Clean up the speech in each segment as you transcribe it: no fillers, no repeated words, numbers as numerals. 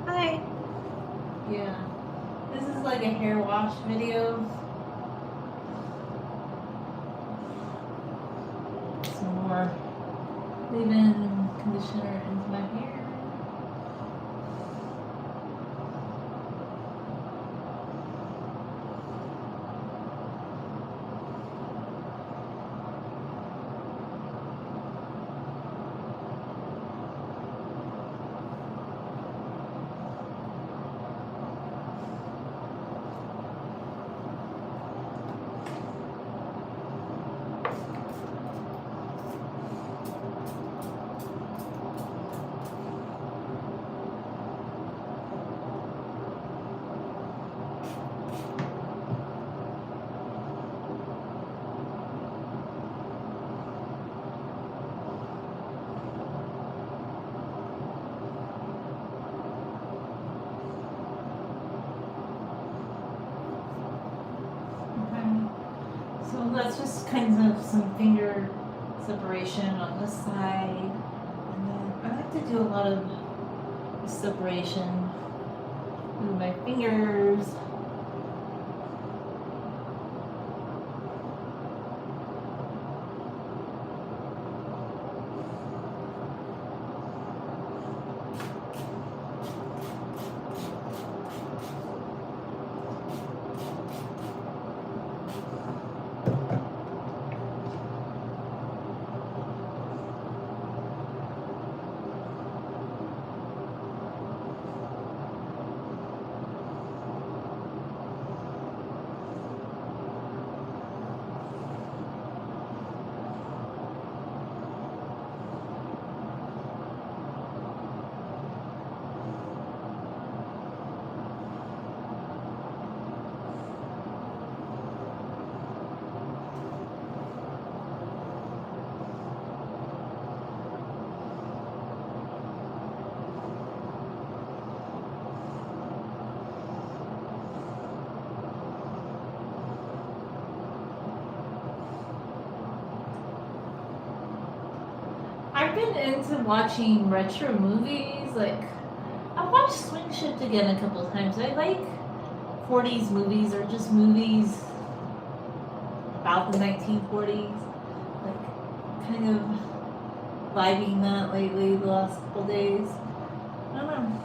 Hi. Yeah. This is like a hair wash video. Some more leave-in conditioner into my hair. So that's just kind of some finger separation on this side. And then I like to do a lot of separation with my fingers. I've been into watching retro movies. Like, I watched Swing Shift again a couple of times. I like 40s movies or just movies about the 1940s. Like, kind of vibing that lately the last couple days. I don't know.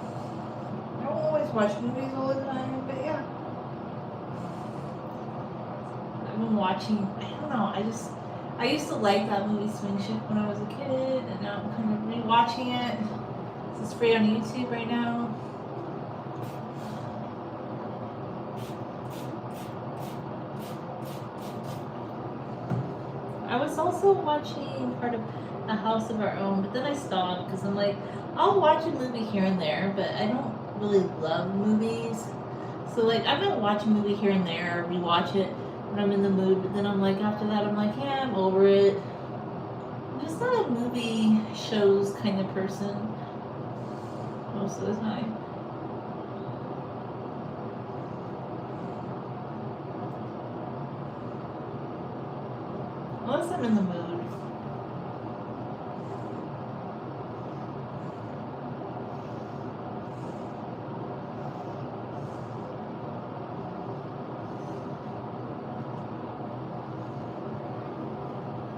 I don't always watch movies all the time, but yeah. I've been watching, I don't know, I used to like that movie Swing Shift when I was a kid, and now I'm kind of rewatching it. It's free on YouTube right now. I was also watching part of A House of Our Own, but then I stopped because I'm like, I'll watch a movie here and there, but I don't really love movies. So like, I might watch a movie here and there, rewatch it when I'm in the mood, but then I'm like, after that, I'm like, yeah, I'm over it. I'm just not a movie shows kind of person most of the time. Unless I'm in the mood.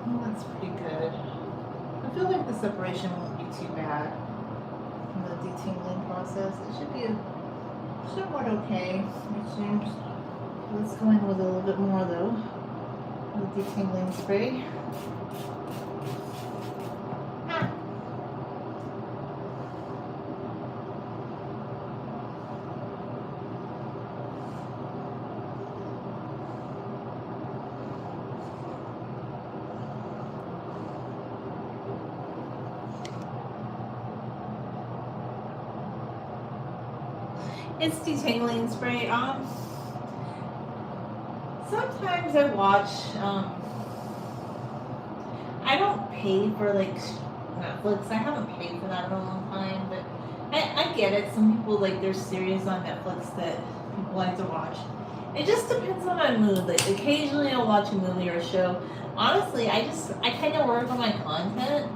Well, that's pretty good. I feel like the separation won't be too bad from the detangling process. It should be somewhat okay, it seems. Let's go in with a little bit more though. With detangling spray. It's detangling spray. Sometimes I watch. I don't pay for like Netflix. I haven't paid for that in a long time, but I get it. Some people like there's series on Netflix that people like to watch. It just depends on my mood. Like occasionally I'll watch a movie or a show. Honestly, I kind of work on my content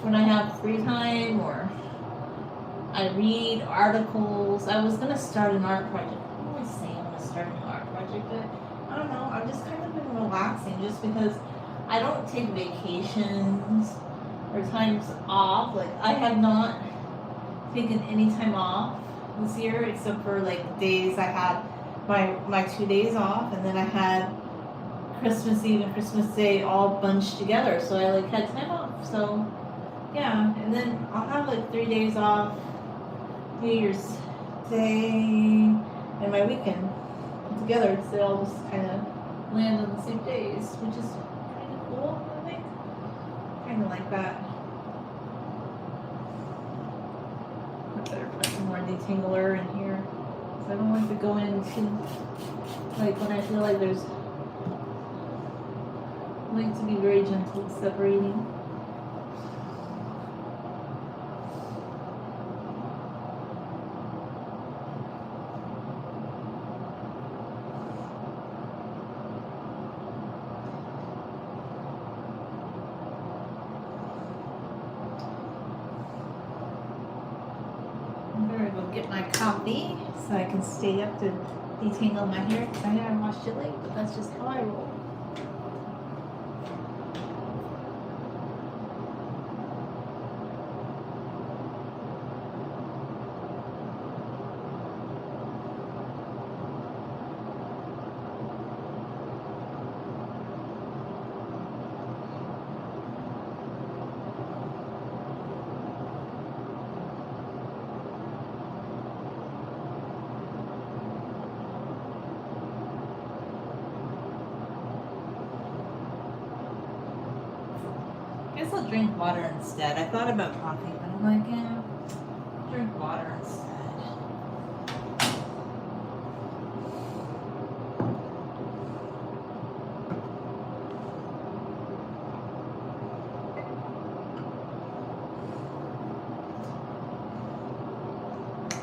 when I have free time or I read articles. I was gonna start an art project. I don't always say I'm gonna start an art project, but I don't know. I've just kind of been relaxing just because I don't take vacations or times off. Like I have not taken any time off this year except for like days I had my 2 days off, and then I had Christmas Eve and Christmas Day all bunched together. So I like had time off. So yeah, and then I'll have like 3 days off. New Year's Day and my weekend together, so they all just kind of land on the same days, which is kind of cool, I think. Kind of like that. I better put some more detangler in here, so I don't like to go in too, like when I feel like there's, I like to be very gentle separating. Get my coffee so I can stay up to detangle my hair because I haven't washed it late, but that's just how I roll. I guess I'll drink water instead. I thought about coffee, but I'm like, yeah, drink water instead.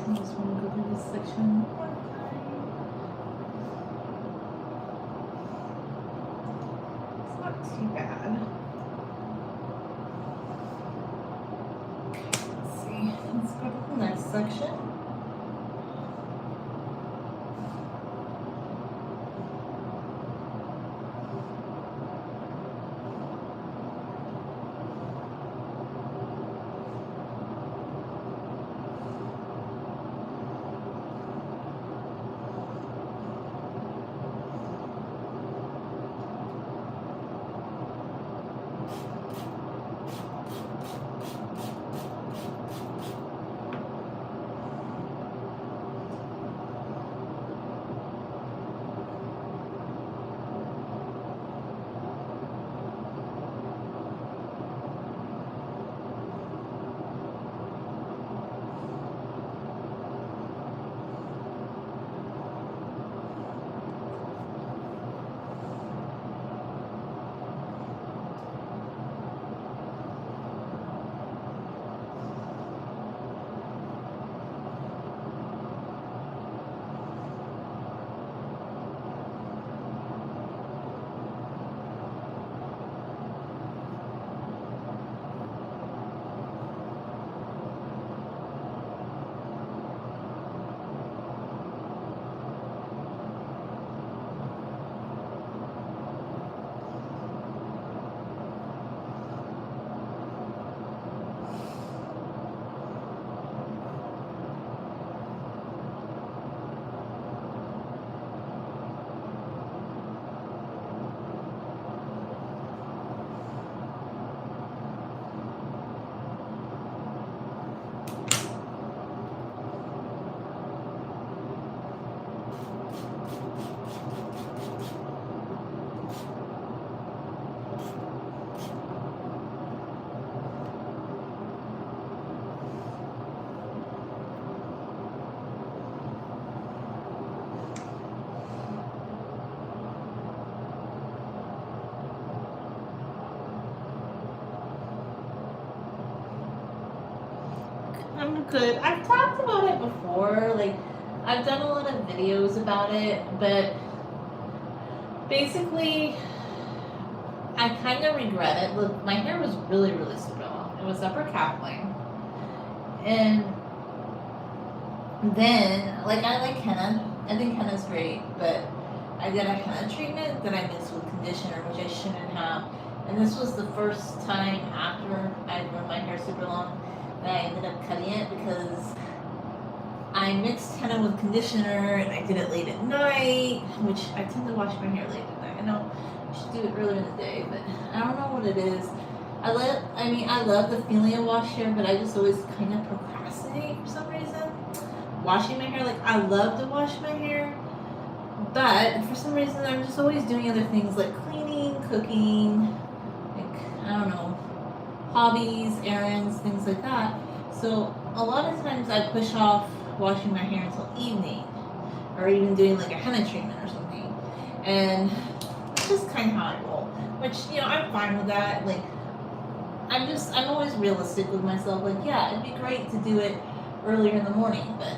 I just want to go through this section one more time. It's not too bad. Let's go to the next section. could. I've talked about it before. Like, I've done a lot of videos about it, but basically, I kind of regret it. Look, my hair was really, really super long. It was upper calf length. And then, like, I like henna. I think henna's great, but I did a henna treatment that I mixed with conditioner, which I shouldn't have. And this was the first time after I had grown my hair super long that I ended up cutting it, because I mixed henna with conditioner and I did it late at night, which I tend to wash my hair late at night. I know I should do it earlier in the day, but I don't know what it is. I love the feeling of wash hair, but I just always kind of procrastinate for some reason. Washing my hair, like, I love to wash my hair, but for some reason I'm just always doing other things like cleaning, cooking, like, I don't know, hobbies, errands, things like that. So a lot of times I push off washing my hair until evening, or even doing like a henna treatment or something. And it's just kind of how I roll, which, you know, I'm fine with that. Like, I'm always realistic with myself. Like, yeah, it'd be great to do it earlier in the morning, but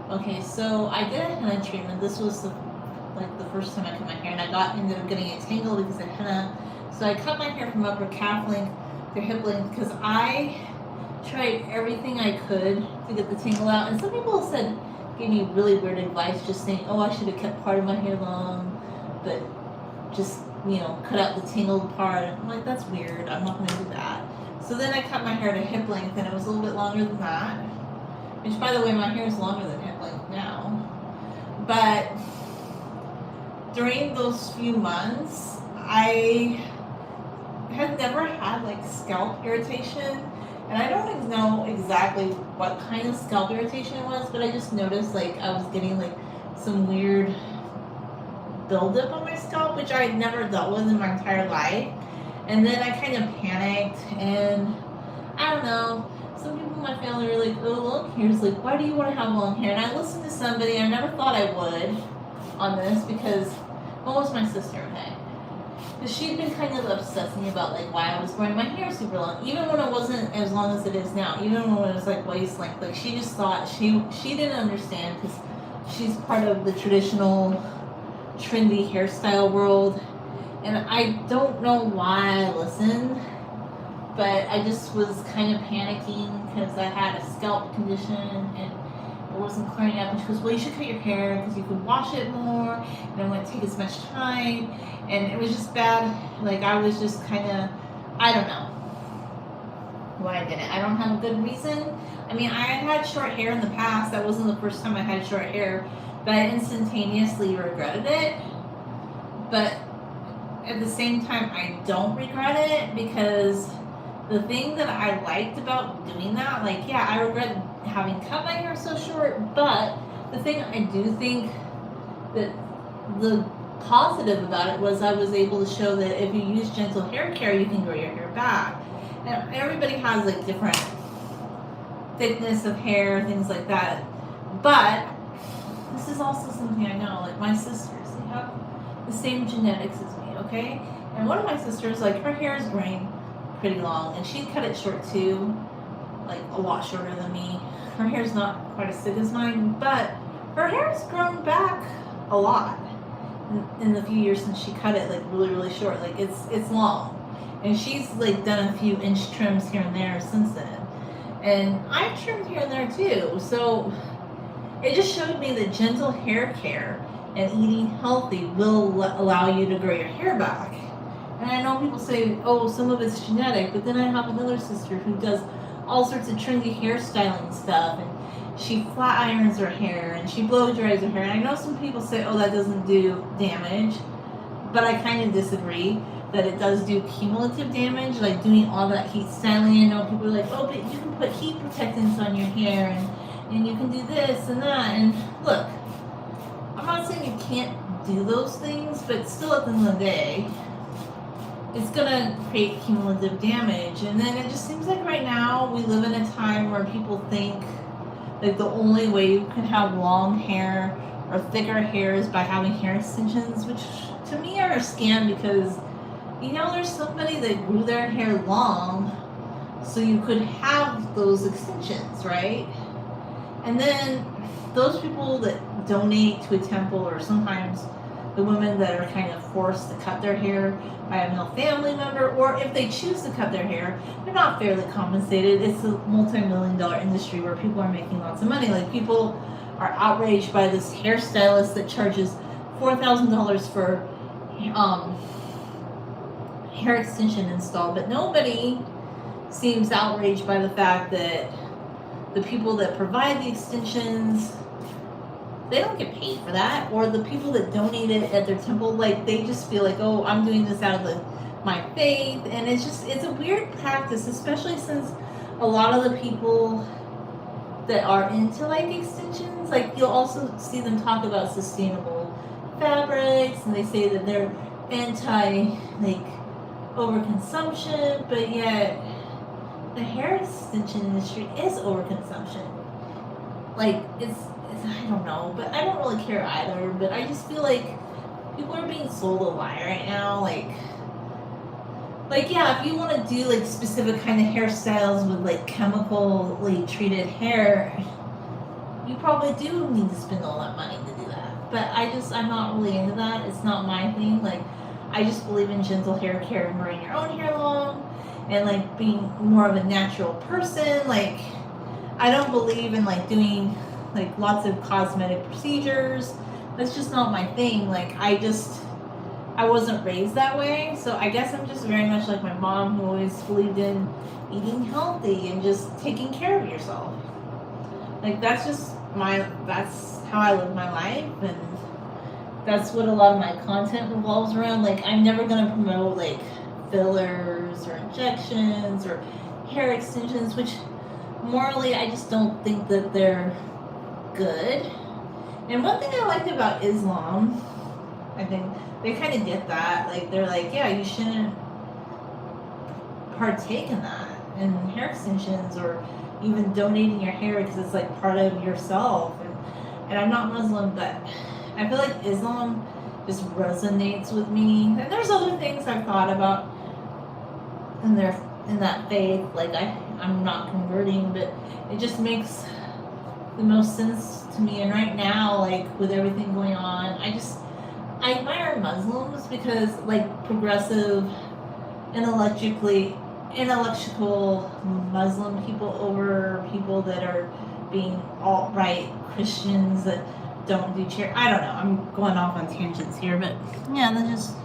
okay, so I did a henna treatment. This was the first time I cut my hair, and I ended up getting it tangled because of henna. So I cut my hair from upper calf length to hip length, because I tried everything I could to get the tangle out. And some people gave me really weird advice, just saying, oh, I should have kept part of my hair long, but just, you know, cut out the tangled part. I'm like, that's weird. I'm not going to do that. So then I cut my hair to hip length, and it was a little bit longer than that. Which, by the way, my hair is longer than hip length now. But during those few months, I had never had like scalp irritation. And I don't know exactly what kind of scalp irritation it was, but I just noticed like I was getting like some weird buildup on my scalp, which I had never dealt with in my entire life. And then I kind of panicked, and I don't know, some people in my family were like, oh, long hair's like, why do you want to have long hair? And I listened to somebody, I never thought I would on this, because, well, it was my sister, okay? Because she'd been kind of obsessing about like why I was growing my hair super long, even when it wasn't as long as it is now, even when it was like waist length. Like, she just thought, she didn't understand, because she's part of the traditional trendy hairstyle world, and I don't know why I listened, but I just was kind of panicking because I had a scalp condition and it wasn't clearing up. And she goes, well, you should cut your hair because you could wash it more and it wouldn't take as much time. And it was just bad. Like, I was just kind of, I don't know why I did it. I don't have a good reason. I mean, I had short hair in the past. That wasn't the first time I had short hair, but I instantaneously regretted it. But at the same time, I don't regret it, because the thing that I liked about doing that, like, yeah, I regret having cut my hair so short, but the thing I do think that the positive about it was I was able to show that if you use gentle hair care, you can grow your hair back. And everybody has like different thickness of hair, things like that. But this is also something I know, like my sisters, they have the same genetics as me, okay? And one of my sisters, like, her hair is growing pretty long, and she cut it short too, like a lot shorter than me. Her hair's not quite as thick as mine, but her hair has grown back a lot in the few years since she cut it, like really, really short. Like, it's long, and she's like done a few inch trims here and there since then, and I've trimmed here and there too. So it just showed me that gentle hair care and eating healthy will allow you to grow your hair back. And I know people say, oh, some of it's genetic, but then I have another sister who does all sorts of trendy hairstyling stuff, and she flat irons her hair, and she blow dries her hair. And I know some people say, oh, that doesn't do damage, but I kind of disagree that it does do cumulative damage, like doing all that heat styling. I know people are like, oh, but you can put heat protectants on your hair, and you can do this and that. And look, I'm not saying you can't do those things, but still at the end of the day, it's gonna create cumulative damage. And then it just seems like right now we live in a time where people think like the only way you can have long hair or thicker hair is by having hair extensions, which to me are a scam, because, you know, there's somebody that grew their hair long so you could have those extensions, right? And then those people that donate to a temple, or sometimes the women that are kind of forced to cut their hair by a male family member, or if they choose to cut their hair, they're not fairly compensated. It's a multi-million-dollar industry where people are making lots of money. Like, people are outraged by this hairstylist that charges $4,000 for hair extension install, but nobody seems outraged by the fact that the people that provide the extensions, they don't get paid for that, or the people that donate it at their temple, like, they just feel like, oh, I'm doing this out of my faith. And it's a weird practice, especially since a lot of the people that are into like extensions, like, you'll also see them talk about sustainable fabrics, and they say that they're anti like overconsumption, but yet the hair extension industry is overconsumption. Like, it's I don't know, but I don't really care either. But I just feel like people are being sold a lie right now. Like, yeah, if you want to do like specific kind of hairstyles with like chemically treated hair, you probably do need to spend all that money to do that. But I'm not really into that. It's not my thing. Like, I just believe in gentle hair care and growing your own hair long, and like being more of a natural person. Like, I don't believe in like doing like lots of cosmetic procedures. That's just not my thing. Like, I wasn't raised that way, so I guess I'm just very much like my mom, who always believed in eating healthy and just taking care of yourself. Like, that's how I live my life, and that's what a lot of my content revolves around. Like, I'm never gonna promote like fillers or injections or hair extensions, which morally I just don't think that they're good. And one thing I liked about Islam, I think they kind of get that. Like, they're like, yeah, you shouldn't partake in that, in hair extensions, or even donating your hair, because it's like part of yourself. And I'm not Muslim, but I feel like Islam just resonates with me. And there's other things I've thought about in that faith. Like, I'm not converting, but it just makes the most sense to me. And right now, like, with everything going on, I admire Muslims, because like progressive, intellectual Muslim people over people that are being alt-right Christians that don't do charity. I don't know. I'm going off on tangents here, but yeah, that's just.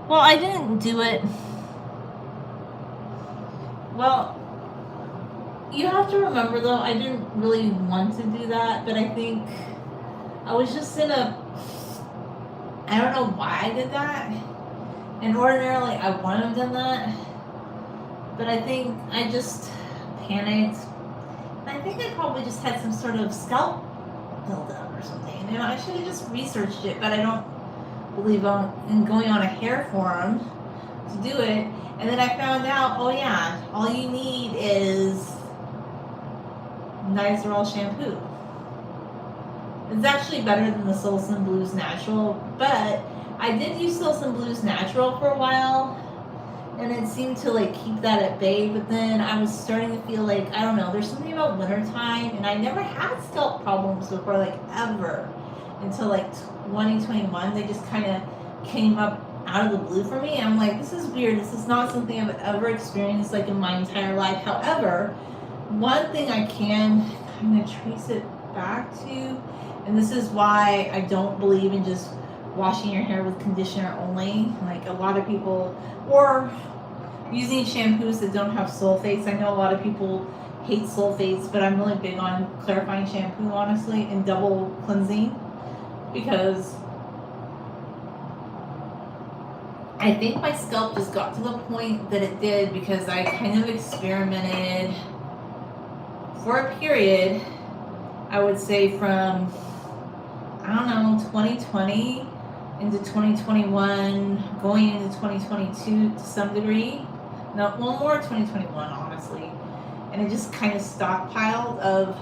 Well, I didn't do it. Well, you have to remember though, I didn't really want to do that, but I think I was just I don't know why I did that. And ordinarily I wouldn't have done that, but I think I just panicked. And I think I probably just had some sort of scalp buildup or something. You know, I should have just researched it, but I don't believe in going on a hair forum to do it. And then I found out, oh yeah, all you need is Nizoral shampoo. It's actually better than the Solson Blues Natural, but I did use Solson Blues Natural for a while, and it seemed to like keep that at bay. But then I was starting to feel like, I don't know, there's something about wintertime, and I never had scalp problems before, like ever, until like 2021. They just kind of came up out of the blue for me. I'm like, this is weird. This is not something I've ever experienced like in my entire life. However, one thing I can kind of trace it back to, and this is why I don't believe in just washing your hair with conditioner only, like a lot of people, or using shampoos that don't have sulfates. I know a lot of people hate sulfates, but I'm really big on clarifying shampoo, honestly, and double cleansing, because I think my scalp just got to the point that it did because I kind of experimented for a period, I would say from, I don't know, 2020 into 2021, going into 2022 to some degree. No, well, more 2021, honestly. And it just kind of stockpiled of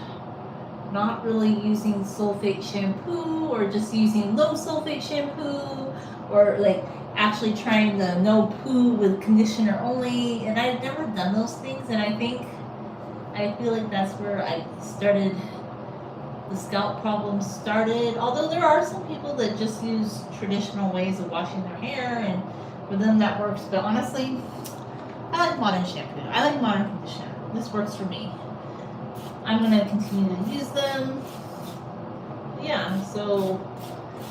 not really using sulfate shampoo, or just using low sulfate shampoo, or like actually trying the no poo with conditioner only, and I've never done those things, and I feel like that's where I started. The scalp problems started. Although there are some people that just use traditional ways of washing their hair, and for them that works. But honestly, I like modern shampoo. I like modern conditioner. This works for me. I'm gonna continue to use them. Yeah, so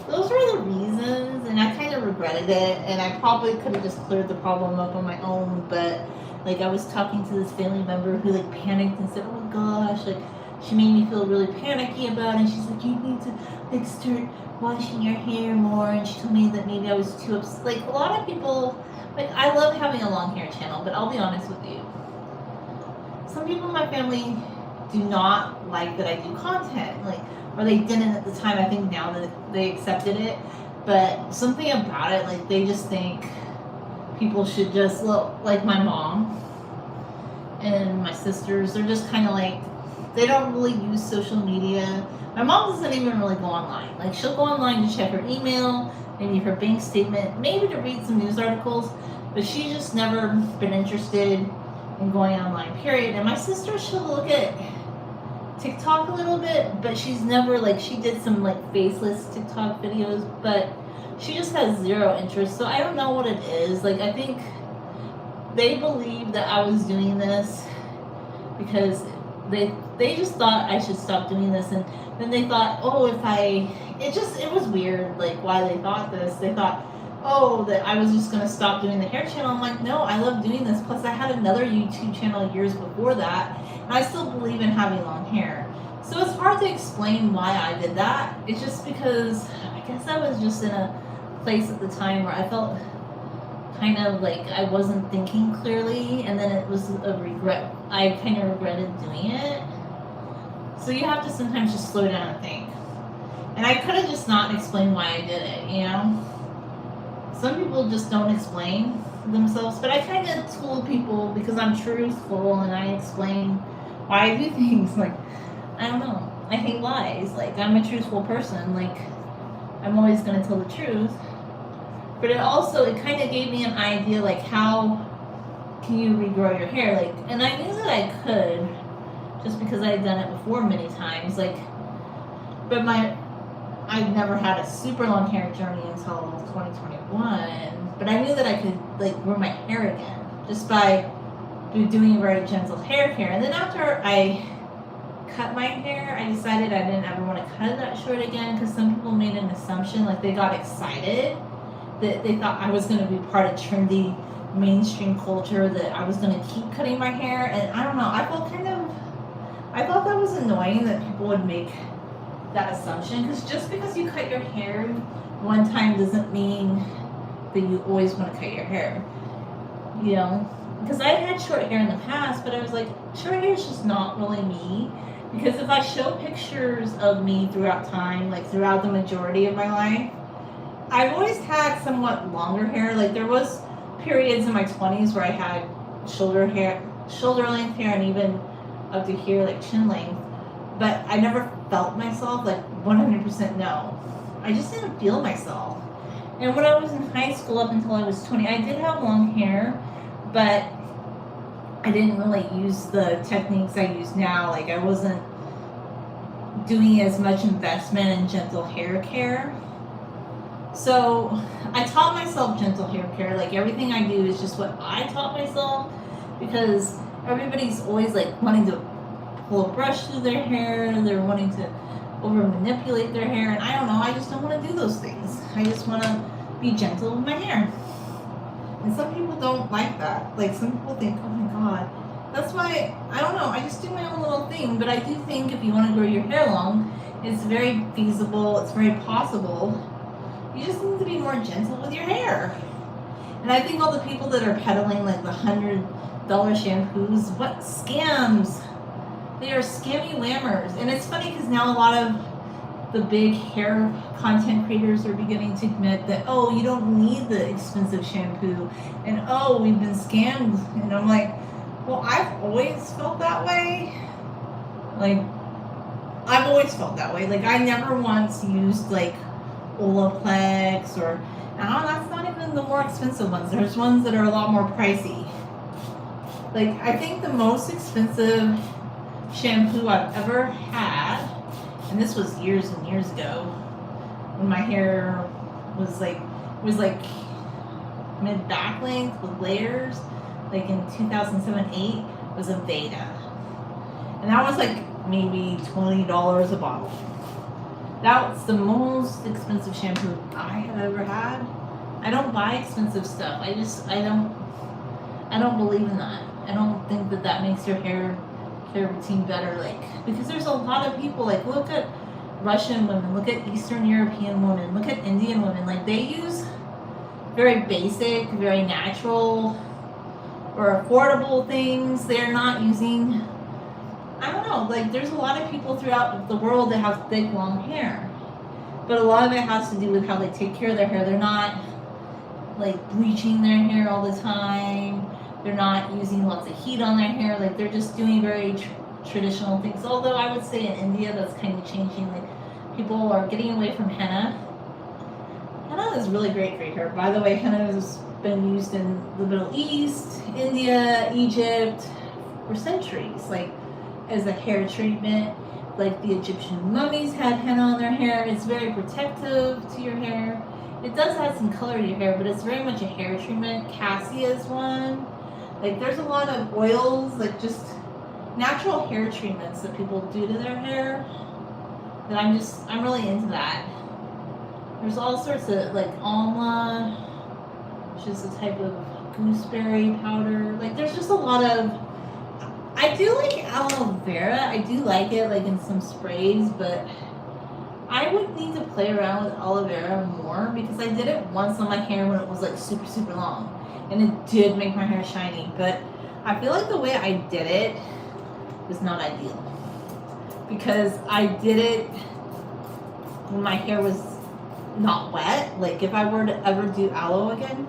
those were the reasons, and I kind of regretted it, and I probably could have just cleared the problem up on my own, but like I was talking to this family member who like panicked and said, oh my gosh, like she made me feel really panicky about it, and she's like, you need to like start washing your hair more, and she told me that maybe I was too upset. Like a lot of people, like I love having a long hair channel, but I'll be honest with you, some people in my family do not like that I do content, like, or they didn't at the time. I think now that they accepted it, but something about it, like they just think people should just look like my mom and my sisters. They're just kind of like, they don't really use social media. My mom doesn't even really go online. Like she'll go online to check her email, maybe her bank statement, maybe to read some news articles, but she's just never been interested in going online, period. And my sister, she'll look at TikTok a little bit, but she's never like, she did some like faceless TikTok videos, but she just has zero interest. So I don't know what it is. Like I think they believe that I was doing this because they just thought I should stop doing this, and then they thought, oh, it was weird, like why they thought this. They thought, oh, that I was just gonna stop doing the hair channel. I'm like, no, I love doing this. Plus I had another YouTube channel years before that, and I still believe in having long hair. So it's hard to explain why I did that. It's just because I guess I was just in a place at the time where I felt kind of like I wasn't thinking clearly, and then it was a regret. I kind of regretted doing it. So you have to sometimes just slow down and think. And I could have just not explained why I did it, you know? Some people just don't explain themselves, but I kind of told people because I'm truthful and I explain why I do things. Like, I don't know. I hate lies. Like, I'm a truthful person. Like, I'm always going to tell the truth. But it kind of gave me an idea, like, how can you regrow your hair? Like, and I knew that I could just because I had done it before many times. Like, but I'd never had a super long hair journey until 2021. But I knew that I could, like, grow my hair again just by doing very gentle hair care. And then after I cut my hair, I decided I didn't ever want to cut it that short again, because some people made an assumption, like they got excited that they thought I was going to be part of trendy mainstream culture, that I was going to keep cutting my hair. And I don't know, I thought that was annoying that people would make that assumption, because just because you cut your hair one time doesn't mean that you always want to cut your hair, you know? Because I had short hair in the past, but I was like, short hair is just not really me. Because if I show pictures of me throughout time, like throughout the majority of my life, I've always had somewhat longer hair. Like there was periods in my 20s where I had shoulder length hair, and even up to here, like chin length. But I never felt myself, like 100% no. I just didn't feel myself. And when I was in high school up until I was 20, I did have long hair, but I didn't really use the techniques I use now. Like I wasn't doing as much investment in gentle hair care. So I taught myself gentle hair care. Like everything I do is just what I taught myself, because everybody's always like wanting to pull a brush through their hair. They're wanting to over manipulate their hair. And I don't know, I just don't want to do those things. I just want to be gentle with my hair. And some people don't like that. Like some people think, oh my God. That's why, I don't know, I just do my own little thing. But I do think if you want to grow your hair long, it's very feasible, it's very possible. You just need to be more gentle with your hair. And I think all the people that are peddling like the $100 shampoos, what scams? They are scammy whammers. And it's funny because now a lot of the big hair content creators are beginning to admit that, oh, you don't need the expensive shampoo, and oh, we've been scammed. And I'm like, well, I've always felt that way. Like, I've always felt that way. Like, I never once used like Olaplex or Now that's not even the more expensive ones. There's ones that are a lot more pricey. Like, I think the most expensive shampoo I've ever had, and this was years and years ago, when my hair was like mid back length with layers, like in 2007-8, was a Veda, and that was like maybe $20 a bottle. That's the most expensive shampoo I have ever had. I don't buy expensive stuff. I don't believe in that. I don't think that makes your hair care routine better. Like, because there's a lot of people, like, look at Russian women, look at Eastern European women, look at Indian women. Like, they use very basic, very natural, or affordable things. They're not using, I don't know, like, there's a lot of people throughout the world that have thick, long hair. But a lot of it has to do with how they take care of their hair. They're not, like, bleaching their hair all the time. They're not using lots of heat on their hair. Like, they're just doing very traditional things. Although I would say in India that's kind of changing. Like, people are getting away from henna. Henna is really great for your hair. By the way, henna has been used in the Middle East, India, Egypt for centuries, like, as a hair treatment. Like, the Egyptian mummies had henna on their hair. It's very protective to your hair. It does add some color to your hair, but it's very much a hair treatment. Cassia is one. Like, there's a lot of oils, like, just natural hair treatments that people do to their hair that I'm really into that. There's all sorts of, like, alma, which is a type of gooseberry powder. Like, there's just a lot of, I do like aloe vera. I do like it, like, in some sprays, but I would need to play around with aloe vera more, because I did it once on my hair when it was, like, super, super long. And it did make my hair shiny, but I feel like the way I did it was not ideal. Because I did it when my hair was not wet. Like, if I were to ever do aloe again,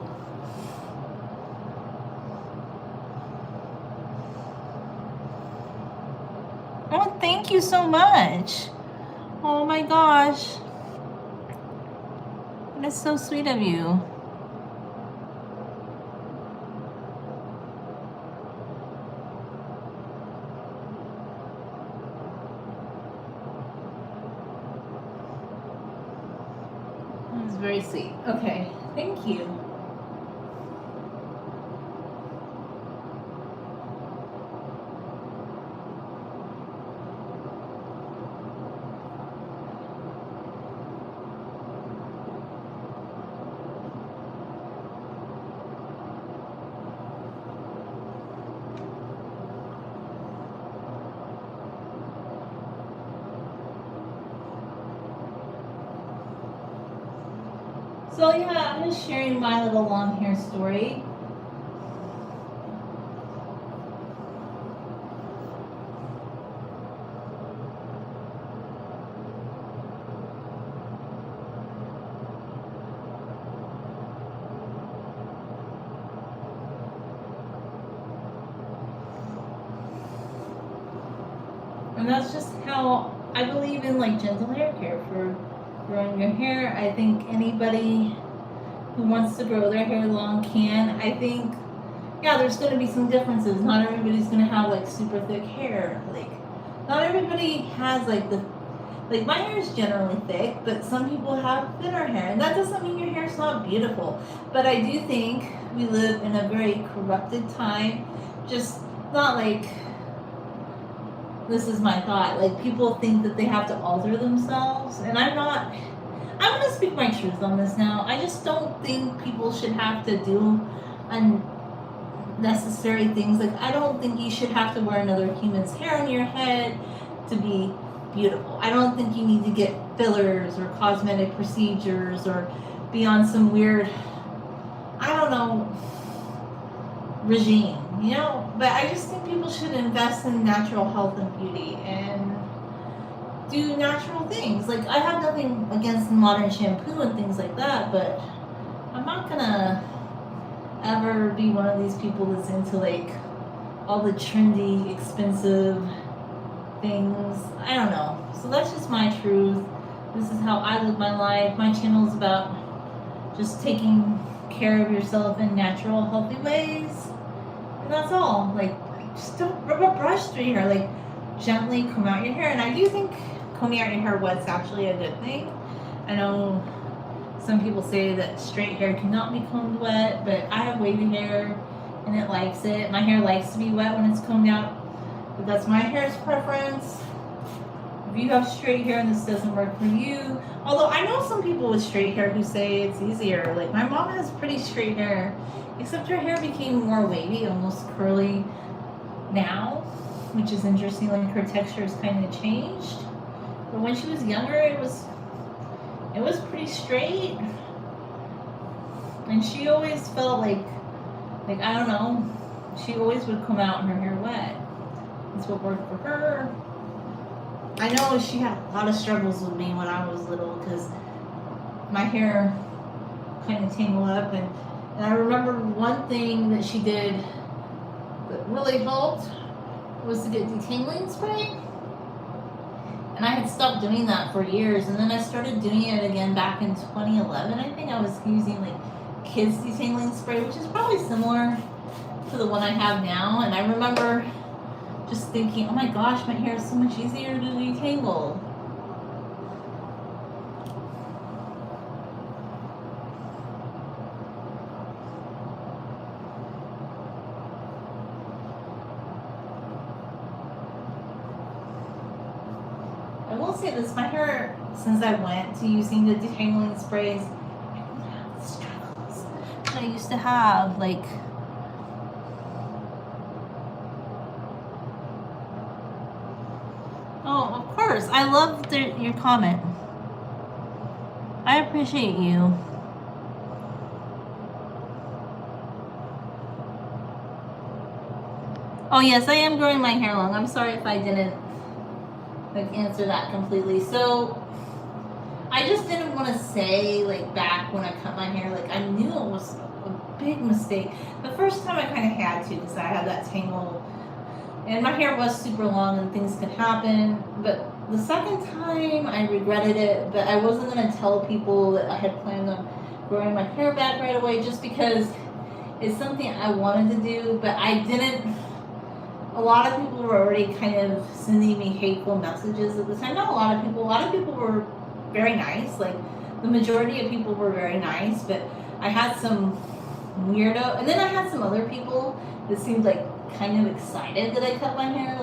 oh, thank you so much. Oh my gosh. That's so sweet of you. That was very sweet. Okay, thank you. So yeah, I'm just sharing my little long hair story. And that's just how I believe in, like, gentle hair care for growing your hair. I think anybody who wants to grow their hair long can. I think, yeah, there's going to be some differences. Not everybody's going to have, like, super thick hair. Like, not everybody has, like, my hair is generally thick, but some people have thinner hair. And that doesn't mean your hair's not beautiful. But I do think we live in a very corrupted time. Just not like, this is my thought, like, people think that they have to alter themselves, and I'm going to speak my truth on this now. I just don't think people should have to do unnecessary things. Like, I don't think you should have to wear another human's hair on your head to be beautiful. I don't think you need to get fillers or cosmetic procedures or be on some weird, I don't know, regime, you know? But I just think people should invest in natural health and beauty and do natural things. Like, I have nothing against modern shampoo and things like that, but I'm not gonna ever be one of these people that's into, like, all the trendy, expensive things. I don't know. So that's just my truth. This is how I live my life. My channel is about just taking care of yourself in natural, healthy ways. And that's all. Like, just don't rub a brush through your hair. Like, gently comb out your hair. And I do think combing out your hair wet's actually a good thing. I know some people say that straight hair cannot be combed wet, but I have wavy hair and it likes it. My hair likes to be wet when it's combed out, but that's my hair's preference. If you have straight hair and this doesn't work for you, although I know some people with straight hair who say it's easier. Like, my mom has pretty straight hair, except her hair became more wavy, almost curly now, which is interesting. Like, her texture has kind of changed. But when she was younger, it was pretty straight. And she always felt like I don't know, she always would come out and her hair wet. That's what worked for her. I know she had a lot of struggles with me when I was little because my hair kind of tangled up, and I remember one thing that she did that really helped was to get detangling spray. And I had stopped doing that for years, and then I started doing it again back in 2011. I think I was using like kids detangling spray, which is probably similar to the one I have now. And I remember just thinking, oh my gosh, my hair is so much easier to detangle. I will say this, my hair, since I went to using the detangling sprays, I don't have the struggles that I used to have. Like, oh, of course, I love your comment. I appreciate you. Oh yes, I am growing my hair long. I'm sorry if I didn't answer that completely. So I just didn't want to say, like, back when I cut my hair, like, I knew it was a big mistake. The first time I kind of had to, because I had that tangle and my hair was super long and things could happen. But the second time I regretted it, but I wasn't going to tell people that I had planned on growing my hair back right away, just because it's something I wanted to do, but I didn't. A lot of people were already kind of sending me hateful messages at the time. Not a lot of people were very nice. Like, the majority of people were very nice, but I had some weirdo, and then I had some other people that seemed like kind of excited that I cut my hair.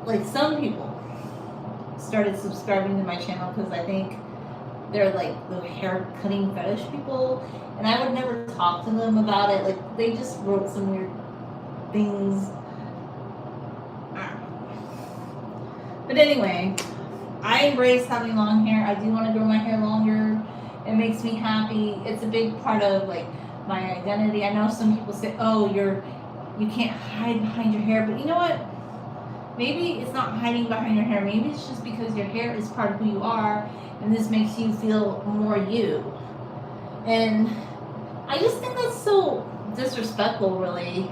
Like some people started subscribing to my channel because I think they're like the hair cutting fetish people, and I would never talk to them about it. Like, they just wrote some weird things. But anyway, I embrace having long hair. I do want to grow my hair longer. It makes me happy. It's a big part of, like, my identity. I know some people say, oh, you can't hide behind your hair, but you know what? Maybe it's not hiding behind your hair. Maybe it's just because your hair is part of who you are, and this makes you feel more you. And I just think that's so disrespectful, really,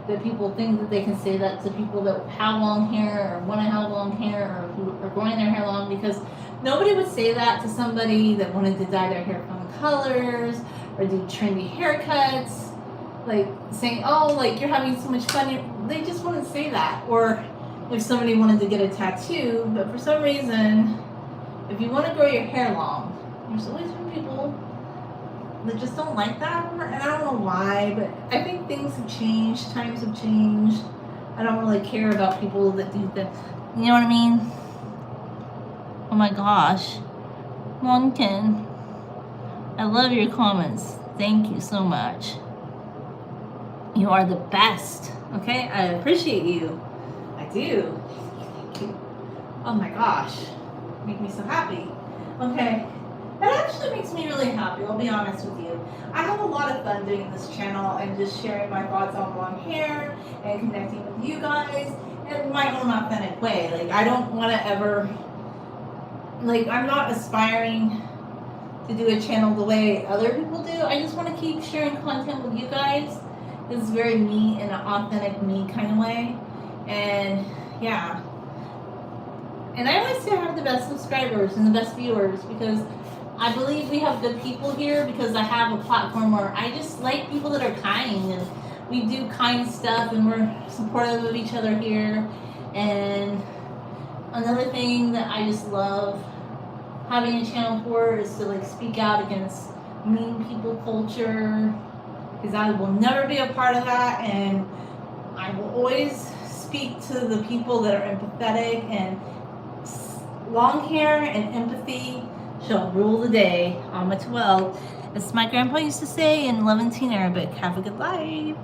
that people think that they can say that to people that have long hair or want to have long hair or who are growing their hair long, because nobody would say that to somebody that wanted to dye their hair fun colors or do trendy haircuts, like saying, oh, like, you're having so much fun. They just wouldn't say that. Or if somebody wanted to get a tattoo, but for some reason, if you want to grow your hair long, there's always been people that just don't like that, and I don't know why, but I think things have changed, times have changed. I don't really care about people that do that. You know what I mean? Oh my gosh. Longton, I love your comments. Thank you so much. You are the best. Okay? I appreciate you. I do. Thank you. Oh my gosh. You make me so happy. Okay. That actually makes me really happy, I'll be honest with you. I have a lot of fun doing this channel and just sharing my thoughts on long hair and connecting with you guys in my own authentic way. Like, I don't want to ever, like, I'm not aspiring to do a channel the way other people do. I just want to keep sharing content with you guys. It's very me in an authentic me kind of way. And yeah. And I always say I have the best subscribers and the best viewers because I believe we have good people here because I have a platform where I just like people that are kind, and we do kind stuff, and we're supportive of each other here. And another thing that I just love having a channel for is to like speak out against mean people culture, because I will never be a part of that, and I will always speak to the people that are empathetic, and long hair and empathy shall rule the day. Alma 12. As my grandpa used to say in Levantine Arabic, have a good life.